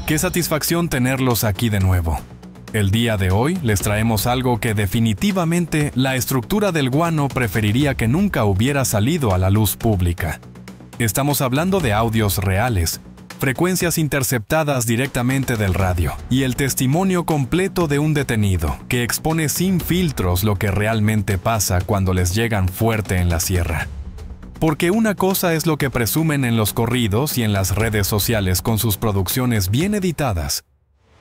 Qué satisfacción tenerlos aquí de nuevo. El día de hoy les traemos algo que definitivamente la estructura del guano preferiría que nunca hubiera salido a la luz pública. Estamos hablando de audios reales, frecuencias interceptadas directamente del radio y el testimonio completo de un detenido que expone sin filtros lo que realmente pasa cuando les llegan fuerte en la sierra. Porque una cosa es lo que presumen en los corridos y en las redes sociales con sus producciones bien editadas,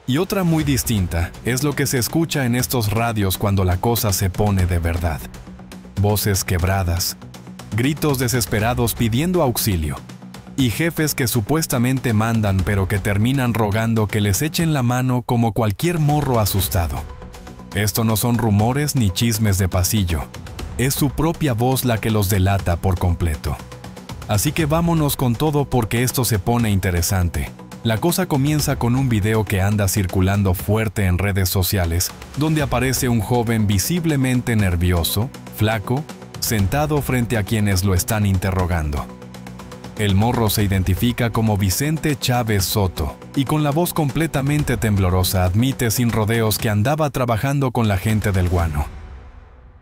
y otra muy distinta es lo que se escucha en estos radios cuando la cosa se pone de verdad. Voces quebradas, gritos desesperados pidiendo auxilio, y jefes que supuestamente mandan pero que terminan rogando que les echen la mano como cualquier morro asustado. Esto no son rumores ni chismes de pasillo. Es su propia voz la que los delata por completo. Así que vámonos con todo porque esto se pone interesante. La cosa comienza con un video que anda circulando fuerte en redes sociales, donde aparece un joven visiblemente nervioso, flaco, sentado frente a quienes lo están interrogando. El morro se identifica como Vicente Chávez Soto y con la voz completamente temblorosa admite sin rodeos que andaba trabajando con la gente del guano.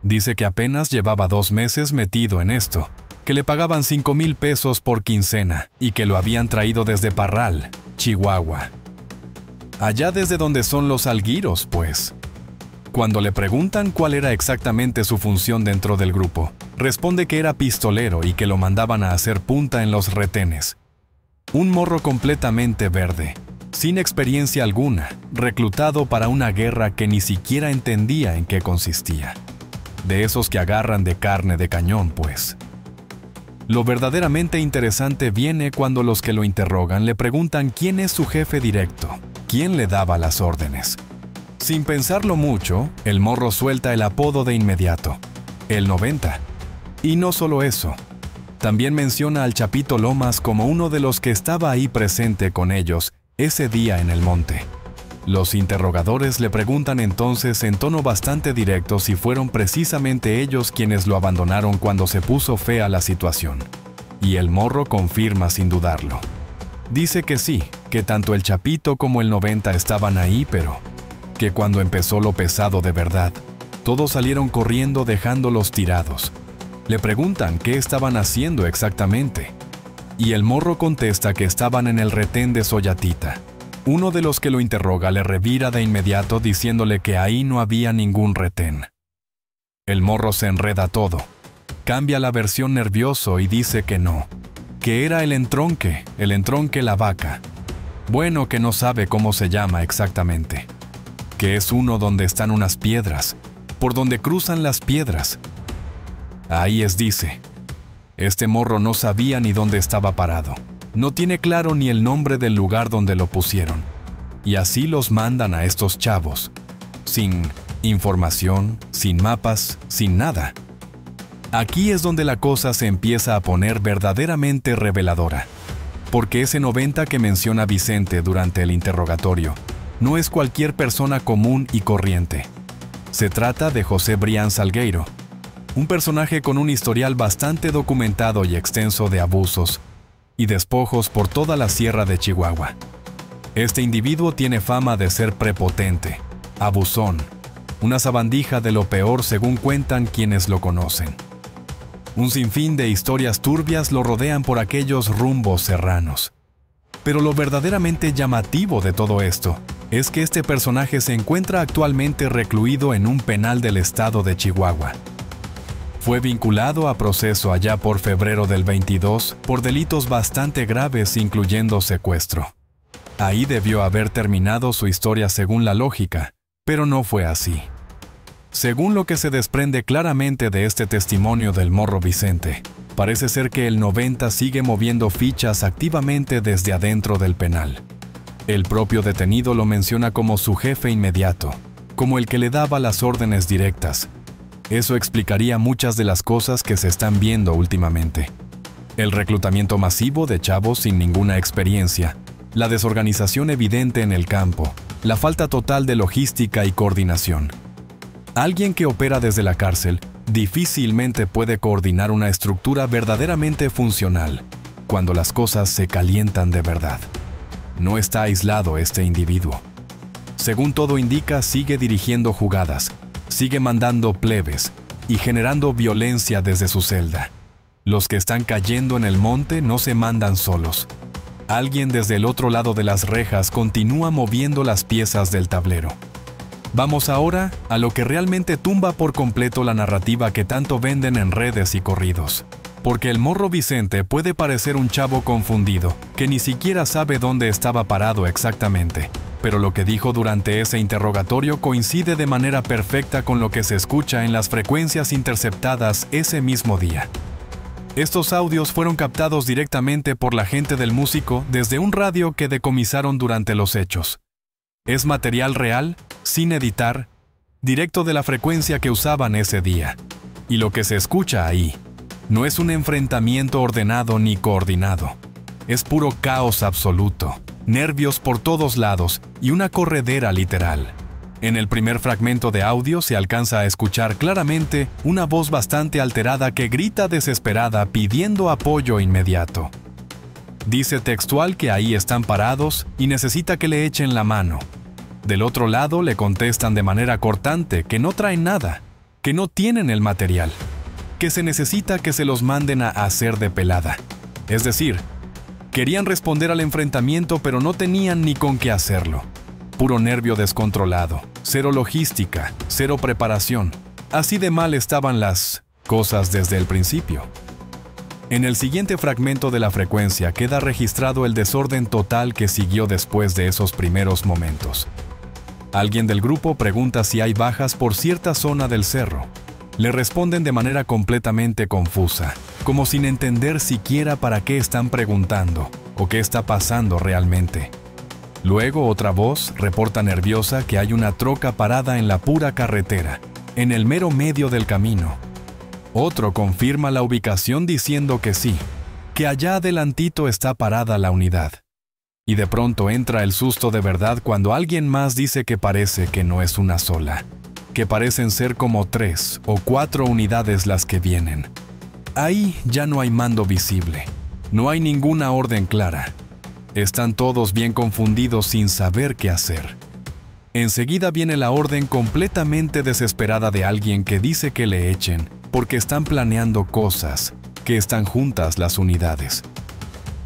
Dice que apenas llevaba 2 meses metido en esto, que le pagaban 5,000 pesos por quincena y que lo habían traído desde Parral, Chihuahua. Allá desde donde son los alguiros, pues. Cuando le preguntan cuál era exactamente su función dentro del grupo, responde que era pistolero y que lo mandaban a hacer punta en los retenes. Un morro completamente verde, sin experiencia alguna, reclutado para una guerra que ni siquiera entendía en qué consistía. De esos que agarran de carne de cañón, pues. Lo verdaderamente interesante viene cuando los que lo interrogan le preguntan quién es su jefe directo, quién le daba las órdenes. Sin pensarlo mucho, el morro suelta el apodo de inmediato, el 90. Y no solo eso, también menciona al Chapito Lomas como uno de los que estaba ahí presente con ellos ese día en el monte. Los interrogadores le preguntan entonces en tono bastante directo si fueron precisamente ellos quienes lo abandonaron cuando se puso fea la situación. Y el morro confirma sin dudarlo. Dice que sí, que tanto el Chapito como el 90 estaban ahí, pero que cuando empezó lo pesado de verdad, todos salieron corriendo dejándolos tirados. Le preguntan qué estaban haciendo exactamente. Y el morro contesta que estaban en el retén de Soyatita. Uno de los que lo interroga le revira de inmediato diciéndole que ahí no había ningún retén. El morro se enreda todo. Cambia la versión nervioso y dice que no, que era el entronque La Vaca. Bueno, que no sabe cómo se llama exactamente. Que es uno donde están unas piedras, por donde cruzan las piedras. Ahí es, dice. Este morro no sabía ni dónde estaba parado. No tiene claro ni el nombre del lugar donde lo pusieron. Y así los mandan a estos chavos. Sin información, sin mapas, sin nada. Aquí es donde la cosa se empieza a poner verdaderamente reveladora. Porque ese 90 que menciona Vicente durante el interrogatorio no es cualquier persona común y corriente. Se trata de José Brián Salgueiro, un personaje con un historial bastante documentado y extenso de abusos y despojos por toda la sierra de Chihuahua. Este individuo tiene fama de ser prepotente, abusón, una sabandija de lo peor según cuentan quienes lo conocen. Un sinfín de historias turbias lo rodean por aquellos rumbos serranos. Pero lo verdaderamente llamativo de todo esto es que este personaje se encuentra actualmente recluido en un penal del estado de Chihuahua. Fue vinculado a proceso allá por febrero del 22 por delitos bastante graves incluyendo secuestro. Ahí debió haber terminado su historia según la lógica, pero no fue así. Según lo que se desprende claramente de este testimonio del morro Vicente, parece ser que el 90 sigue moviendo fichas activamente desde adentro del penal. El propio detenido lo menciona como su jefe inmediato, como el que le daba las órdenes directas. Eso explicaría muchas de las cosas que se están viendo últimamente. El reclutamiento masivo de chavos sin ninguna experiencia, la desorganización evidente en el campo, la falta total de logística y coordinación. Alguien que opera desde la cárcel difícilmente puede coordinar una estructura verdaderamente funcional, cuando las cosas se calientan de verdad. No está aislado este individuo. Según todo indica, sigue dirigiendo jugadas, sigue mandando plebes y generando violencia desde su celda. Los que están cayendo en el monte no se mandan solos. Alguien desde el otro lado de las rejas continúa moviendo las piezas del tablero. Vamos ahora a lo que realmente tumba por completo la narrativa que tanto venden en redes y corridos. Porque el morro Vicente puede parecer un chavo confundido, que ni siquiera sabe dónde estaba parado exactamente. Pero lo que dijo durante ese interrogatorio coincide de manera perfecta con lo que se escucha en las frecuencias interceptadas ese mismo día. Estos audios fueron captados directamente por la gente del músico desde un radio que decomisaron durante los hechos. Es material real, sin editar, directo de la frecuencia que usaban ese día. Y lo que se escucha ahí no es un enfrentamiento ordenado ni coordinado. Es puro caos absoluto, nervios por todos lados y una corredera literal. En el primer fragmento de audio se alcanza a escuchar claramente una voz bastante alterada que grita desesperada pidiendo apoyo inmediato. Dice textual que ahí están parados y necesita que le echen la mano. Del otro lado le contestan de manera cortante que no traen nada, que no tienen el material, que se necesita que se los manden a hacer de pelada. Es decir, querían responder al enfrentamiento pero no tenían ni con qué hacerlo. Puro nervio descontrolado, cero logística, cero preparación. Así de mal estaban las cosas desde el principio. En el siguiente fragmento de la frecuencia queda registrado el desorden total que siguió después de esos primeros momentos. Alguien del grupo pregunta si hay bajas por cierta zona del cerro. Le responden de manera completamente confusa, como sin entender siquiera para qué están preguntando o qué está pasando realmente. Luego otra voz reporta nerviosa que hay una troca parada en la pura carretera, en el mero medio del camino. Otro confirma la ubicación diciendo que sí, que allá adelantito está parada la unidad. Y de pronto entra el susto de verdad cuando alguien más dice que parece que no es una sola, que parecen ser como 3 o 4 unidades las que vienen. Ahí ya no hay mando visible, no hay ninguna orden clara. Están todos bien confundidos sin saber qué hacer. Enseguida viene la orden completamente desesperada de alguien que dice que le echen, porque están planeando cosas, que están juntas las unidades.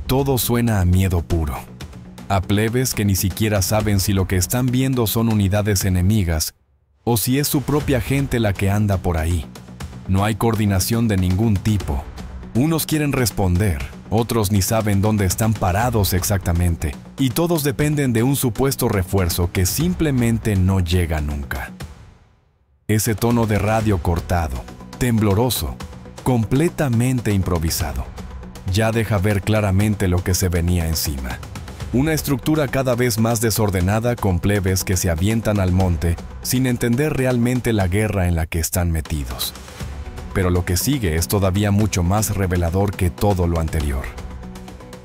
Todo suena a miedo puro. A plebes que ni siquiera saben si lo que están viendo son unidades enemigas o si es su propia gente la que anda por ahí. No hay coordinación de ningún tipo. Unos quieren responder, otros ni saben dónde están parados exactamente, y todos dependen de un supuesto refuerzo que simplemente no llega nunca. Ese tono de radio cortado, tembloroso, completamente improvisado, ya deja ver claramente lo que se venía encima. Una estructura cada vez más desordenada con plebes que se avientan al monte sin entender realmente la guerra en la que están metidos. Pero lo que sigue es todavía mucho más revelador que todo lo anterior.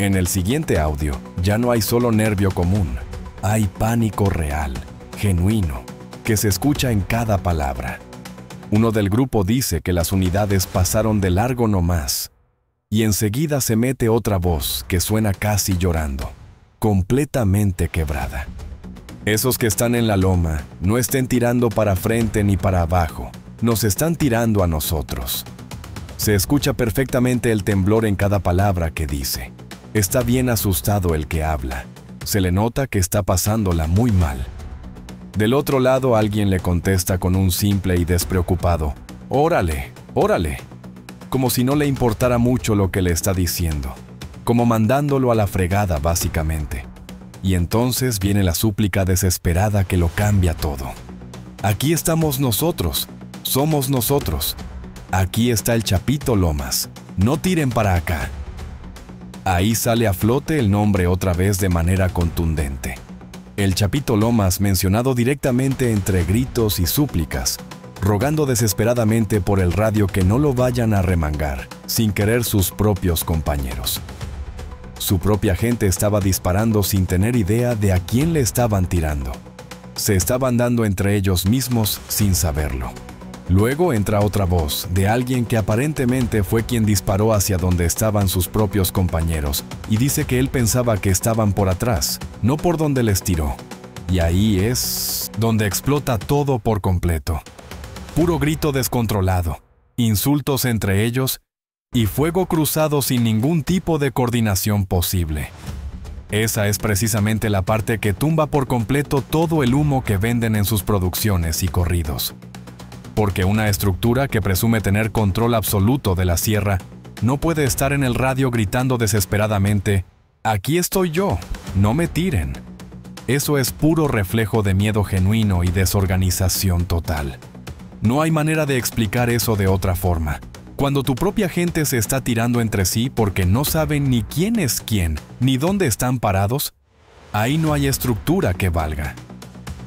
En el siguiente audio ya no hay solo nervio común, hay pánico real, genuino, que se escucha en cada palabra. Uno del grupo dice que las unidades pasaron de largo nomás, y enseguida se mete otra voz que suena casi llorando, completamente quebrada. Esos que están en la loma no estén tirando para frente ni para abajo, nos están tirando a nosotros. Se escucha perfectamente el temblor en cada palabra que dice. Está bien asustado el que habla. Se le nota que está pasándola muy mal. Del otro lado alguien le contesta con un simple y despreocupado «Órale, órale», como si no le importara mucho lo que le está diciendo, como mandándolo a la fregada básicamente. Y entonces viene la súplica desesperada que lo cambia todo. Aquí estamos nosotros, somos nosotros. Aquí está el Chapito Lomas, no tiren para acá. Ahí sale a flote el nombre otra vez de manera contundente. El Chapito Lomas mencionado directamente entre gritos y súplicas, rogando desesperadamente por el radio que no lo vayan a remangar, sin querer sus propios compañeros. Su propia gente estaba disparando sin tener idea de a quién le estaban tirando. Se estaban dando entre ellos mismos sin saberlo. Luego entra otra voz de alguien que aparentemente fue quien disparó hacia donde estaban sus propios compañeros y dice que él pensaba que estaban por atrás, no por donde les tiró. Y ahí es donde explota todo por completo. Puro grito descontrolado, insultos entre ellos y fuego cruzado sin ningún tipo de coordinación posible. Esa es precisamente la parte que tumba por completo todo el humo que venden en sus producciones y corridos. Porque una estructura que presume tener control absoluto de la sierra no puede estar en el radio gritando desesperadamente: «Aquí estoy yo, no me tiren». Eso es puro reflejo de miedo genuino y desorganización total. No hay manera de explicar eso de otra forma. Cuando tu propia gente se está tirando entre sí porque no saben ni quién es quién, ni dónde están parados, ahí no hay estructura que valga.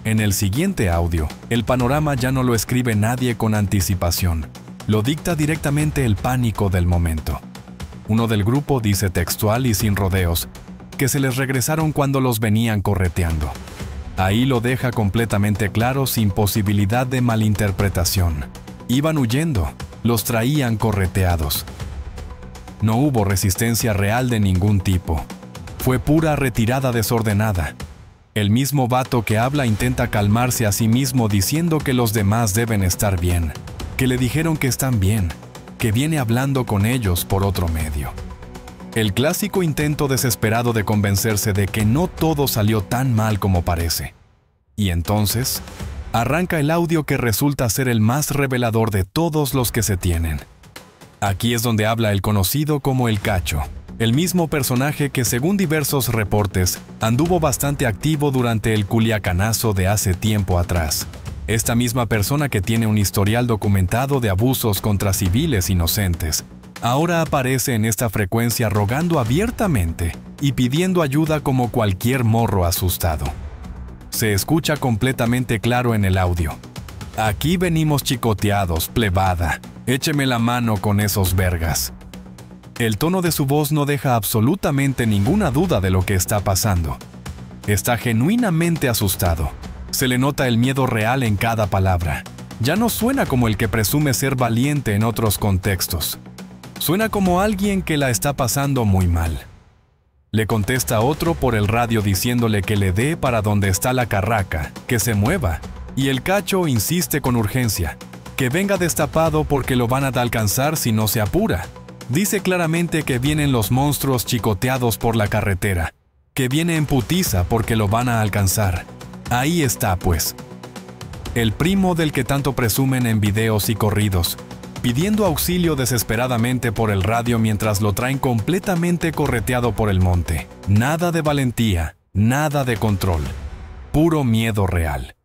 En el siguiente audio, el panorama ya no lo escribe nadie con anticipación. Lo dicta directamente el pánico del momento. Uno del grupo dice textual y sin rodeos que se les regresaron cuando los venían correteando. Ahí lo deja completamente claro sin posibilidad de malinterpretación. Iban huyendo, los traían correteados. No hubo resistencia real de ningún tipo. Fue pura retirada desordenada. El mismo vato que habla intenta calmarse a sí mismo diciendo que los demás deben estar bien, que le dijeron que están bien, que viene hablando con ellos por otro medio. El clásico intento desesperado de convencerse de que no todo salió tan mal como parece. Y entonces, arranca el audio que resulta ser el más revelador de todos los que se tienen. Aquí es donde habla el conocido como el Cacho. El mismo personaje que, según diversos reportes, anduvo bastante activo durante el Culiacanazo de hace tiempo atrás. Esta misma persona que tiene un historial documentado de abusos contra civiles inocentes, ahora aparece en esta frecuencia rogando abiertamente y pidiendo ayuda como cualquier morro asustado. Se escucha completamente claro en el audio: «Aquí venimos chicoteados, plebada. Écheme la mano con esos vergas». El tono de su voz no deja absolutamente ninguna duda de lo que está pasando. Está genuinamente asustado. Se le nota el miedo real en cada palabra. Ya no suena como el que presume ser valiente en otros contextos. Suena como alguien que la está pasando muy mal. Le contesta otro por el radio diciéndole que le dé para donde está la carraca, que se mueva. Y el Cacho insiste con urgencia, que venga destapado porque lo van a alcanzar si no se apura. Dice claramente que vienen los monstruos chicoteados por la carretera, que viene en putiza porque lo van a alcanzar. Ahí está, pues. El primo del que tanto presumen en videos y corridos, pidiendo auxilio desesperadamente por el radio mientras lo traen completamente correteado por el monte. Nada de valentía, nada de control. Puro miedo real.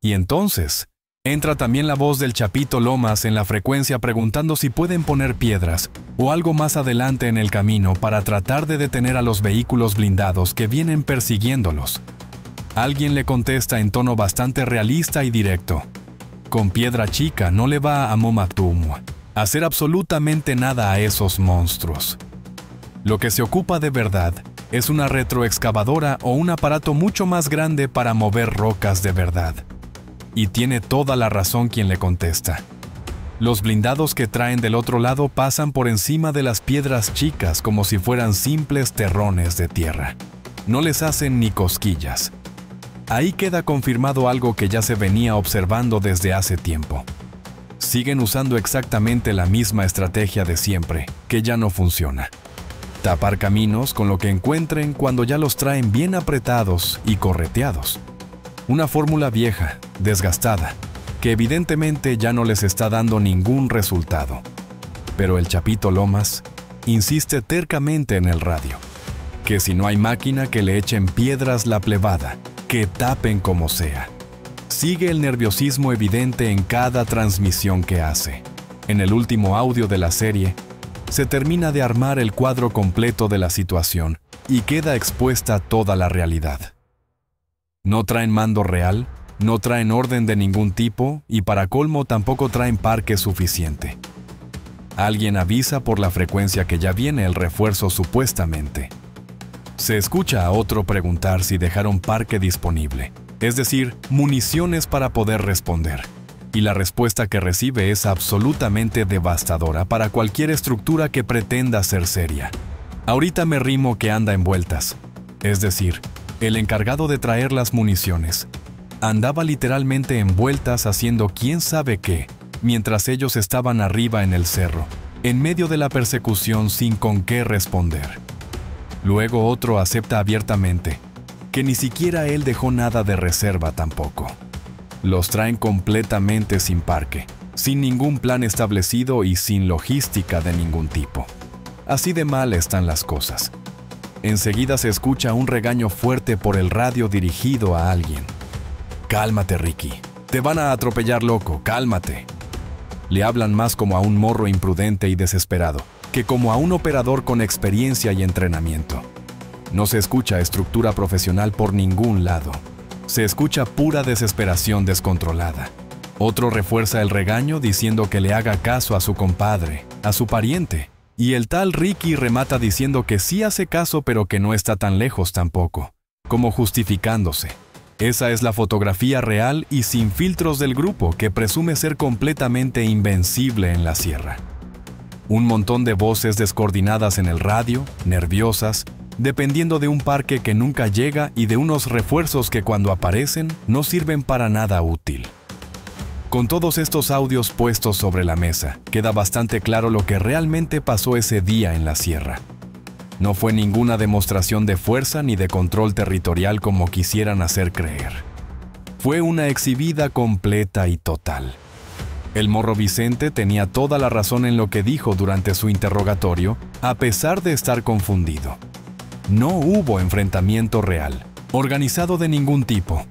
Y entonces entra también la voz del Chapito Lomas en la frecuencia preguntando si pueden poner piedras o algo más adelante en el camino para tratar de detener a los vehículos blindados que vienen persiguiéndolos. Alguien le contesta en tono bastante realista y directo: «Con piedra chica no le va a Momatum hacer absolutamente nada a esos monstruos». Lo que se ocupa de verdad es una retroexcavadora o un aparato mucho más grande para mover rocas de verdad. Y tiene toda la razón quien le contesta. Los blindados que traen del otro lado pasan por encima de las piedras chicas como si fueran simples terrones de tierra. No les hacen ni cosquillas. Ahí queda confirmado algo que ya se venía observando desde hace tiempo. Siguen usando exactamente la misma estrategia de siempre, que ya no funciona. Tapar caminos con lo que encuentren cuando ya los traen bien apretados y correteados. Una fórmula vieja, desgastada, que evidentemente ya no les está dando ningún resultado. Pero el Chapito Lomas insiste tercamente en el radio, que si no hay máquina que le echen piedras la plebada, que tapen como sea. Sigue el nerviosismo evidente en cada transmisión que hace. En el último audio de la serie, se termina de armar el cuadro completo de la situación y queda expuesta toda la realidad. No traen mando real, no traen orden de ningún tipo y para colmo tampoco traen parque suficiente. Alguien avisa por la frecuencia que ya viene el refuerzo supuestamente. Se escucha a otro preguntar si dejaron parque disponible, es decir, municiones para poder responder. Y la respuesta que recibe es absolutamente devastadora para cualquier estructura que pretenda ser seria. Ahorita me rimo que anda en vueltas. Es decir, el encargado de traer las municiones andaba literalmente en vueltas haciendo quién sabe qué, mientras ellos estaban arriba en el cerro, en medio de la persecución sin con qué responder. Luego otro acepta abiertamente que ni siquiera él dejó nada de reserva tampoco. Los traen completamente sin parque, sin ningún plan establecido y sin logística de ningún tipo. Así de mal están las cosas. Enseguida se escucha un regaño fuerte por el radio dirigido a alguien. «Cálmate, Ricky. Te van a atropellar, loco. Cálmate». Le hablan más como a un morro imprudente y desesperado que como a un operador con experiencia y entrenamiento. No se escucha estructura profesional por ningún lado. Se escucha pura desesperación descontrolada. Otro refuerza el regaño diciendo que le haga caso a su compadre, a su pariente. Y el tal Ricky remata diciendo que sí hace caso pero que no está tan lejos tampoco, como justificándose. Esa es la fotografía real y sin filtros del grupo que presume ser completamente invencible en la sierra. Un montón de voces descoordinadas en el radio, nerviosas, dependiendo de un parque que nunca llega y de unos refuerzos que cuando aparecen no sirven para nada útil. Con todos estos audios puestos sobre la mesa, queda bastante claro lo que realmente pasó ese día en la sierra. No fue ninguna demostración de fuerza ni de control territorial como quisieran hacer creer. Fue una exhibida completa y total. El morro Vicente tenía toda la razón en lo que dijo durante su interrogatorio, a pesar de estar confundido. No hubo enfrentamiento real, organizado de ningún tipo.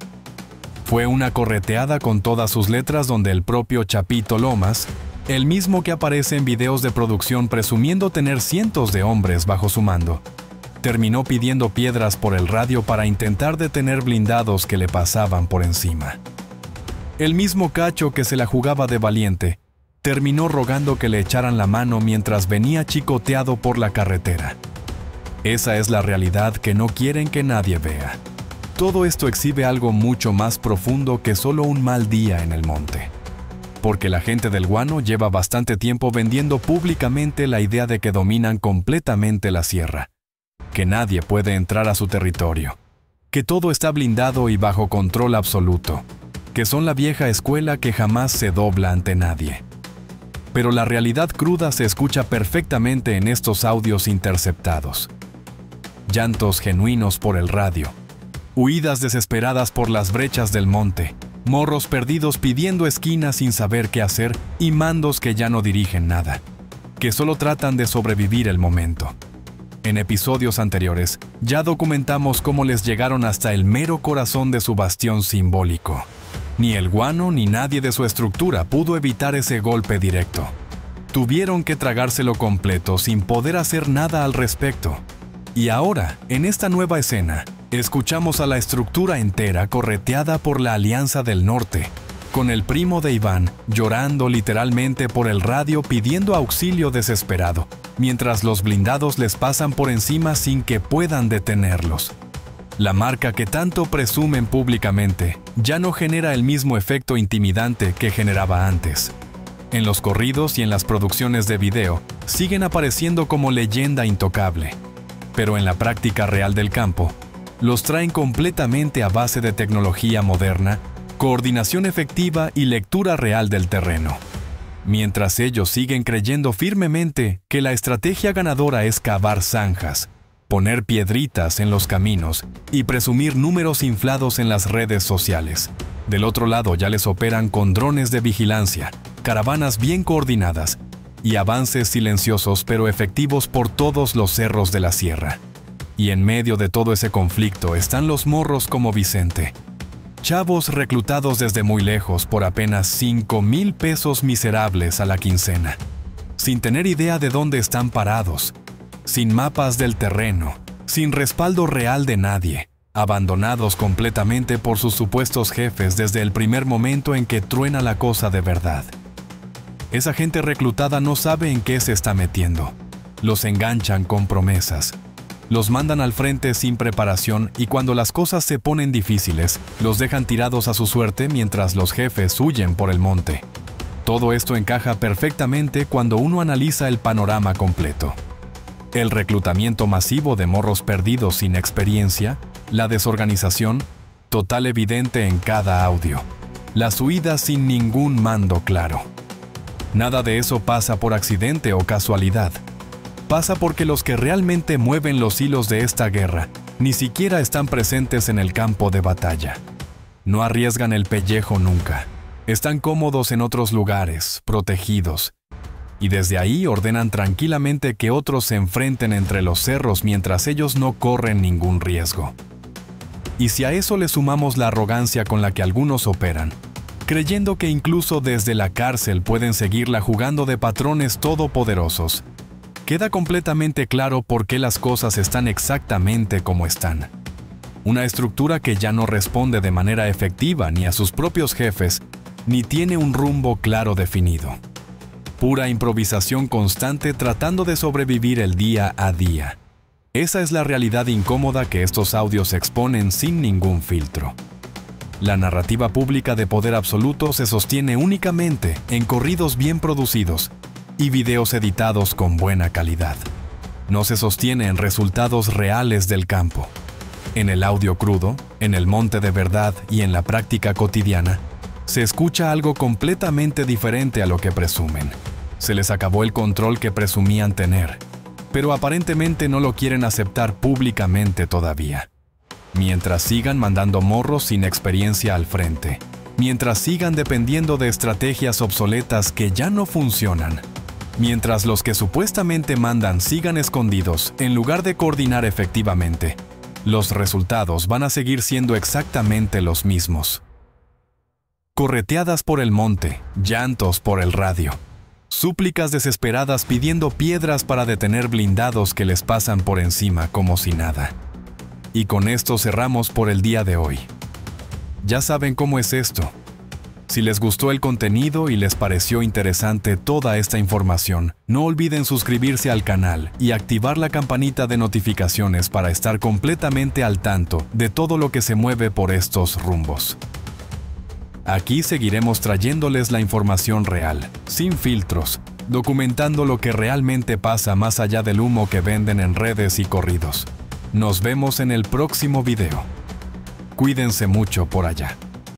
Fue una correteada con todas sus letras donde el propio Chapito Lomas, el mismo que aparece en videos de producción presumiendo tener cientos de hombres bajo su mando, terminó pidiendo piedras por el radio para intentar detener blindados que le pasaban por encima. El mismo Cacho que se la jugaba de valiente, terminó rogando que le echaran la mano mientras venía chicoteado por la carretera. Esa es la realidad que no quieren que nadie vea. Todo esto exhibe algo mucho más profundo que solo un mal día en el monte. Porque la gente del Guano lleva bastante tiempo vendiendo públicamente la idea de que dominan completamente la sierra, que nadie puede entrar a su territorio, que todo está blindado y bajo control absoluto, que son la vieja escuela que jamás se dobla ante nadie. Pero la realidad cruda se escucha perfectamente en estos audios interceptados. Llantos genuinos por el radio, huidas desesperadas por las brechas del monte, morros perdidos pidiendo esquinas sin saber qué hacer y mandos que ya no dirigen nada, que solo tratan de sobrevivir el momento. En episodios anteriores, ya documentamos cómo les llegaron hasta el mero corazón de su bastión simbólico. Ni el Guano ni nadie de su estructura pudo evitar ese golpe directo. Tuvieron que tragárselo completo sin poder hacer nada al respecto. Y ahora, en esta nueva escena, escuchamos a la estructura entera correteada por la Alianza del Norte, con el primo de Iván llorando literalmente por el radio pidiendo auxilio desesperado, mientras los blindados les pasan por encima sin que puedan detenerlos. La marca que tanto presumen públicamente ya no genera el mismo efecto intimidante que generaba antes. En los corridos y en las producciones de video siguen apareciendo como leyenda intocable, pero en la práctica real del campo, los traen completamente a base de tecnología moderna, coordinación efectiva y lectura real del terreno. Mientras ellos siguen creyendo firmemente que la estrategia ganadora es cavar zanjas, poner piedritas en los caminos y presumir números inflados en las redes sociales. Del otro lado ya les operan con drones de vigilancia, caravanas bien coordinadas y avances silenciosos pero efectivos por todos los cerros de la sierra. Y en medio de todo ese conflicto están los morros como Vicente. Chavos reclutados desde muy lejos por apenas 5,000 pesos miserables a la quincena, sin tener idea de dónde están parados, sin mapas del terreno, sin respaldo real de nadie, abandonados completamente por sus supuestos jefes desde el primer momento en que truena la cosa de verdad. Esa gente reclutada no sabe en qué se está metiendo. Los enganchan con promesas. Los mandan al frente sin preparación y cuando las cosas se ponen difíciles, los dejan tirados a su suerte mientras los jefes huyen por el monte. Todo esto encaja perfectamente cuando uno analiza el panorama completo. El reclutamiento masivo de morros perdidos sin experiencia, la desorganización, total evidente en cada audio. Las huidas sin ningún mando claro. Nada de eso pasa por accidente o casualidad. Pasa porque los que realmente mueven los hilos de esta guerra ni siquiera están presentes en el campo de batalla. No arriesgan el pellejo nunca. Están cómodos en otros lugares, protegidos. Y desde ahí ordenan tranquilamente que otros se enfrenten entre los cerros mientras ellos no corren ningún riesgo. Y si a eso le sumamos la arrogancia con la que algunos operan, creyendo que incluso desde la cárcel pueden seguirla jugando de patrones todopoderosos, queda completamente claro por qué las cosas están exactamente como están. Una estructura que ya no responde de manera efectiva ni a sus propios jefes, ni tiene un rumbo claro definido. Pura improvisación constante tratando de sobrevivir el día a día. Esa es la realidad incómoda que estos audios exponen sin ningún filtro. La narrativa pública de poder absoluto se sostiene únicamente en corridos bien producidos y videos editados con buena calidad. No se sostiene en resultados reales del campo. En el audio crudo, en el monte de verdad y en la práctica cotidiana, se escucha algo completamente diferente a lo que presumen. Se les acabó el control que presumían tener, pero aparentemente no lo quieren aceptar públicamente todavía. Mientras sigan mandando morros sin experiencia al frente, mientras sigan dependiendo de estrategias obsoletas que ya no funcionan, mientras los que supuestamente mandan sigan escondidos en lugar de coordinar efectivamente, los resultados van a seguir siendo exactamente los mismos. Correteadas por el monte, llantos por el radio, súplicas desesperadas pidiendo piedras para detener blindados que les pasan por encima como si nada. Y con esto cerramos por el día de hoy. Ya saben cómo es esto. Si les gustó el contenido y les pareció interesante toda esta información, no olviden suscribirse al canal y activar la campanita de notificaciones para estar completamente al tanto de todo lo que se mueve por estos rumbos. Aquí seguiremos trayéndoles la información real, sin filtros, documentando lo que realmente pasa más allá del humo que venden en redes y corridos. Nos vemos en el próximo video. Cuídense mucho por allá.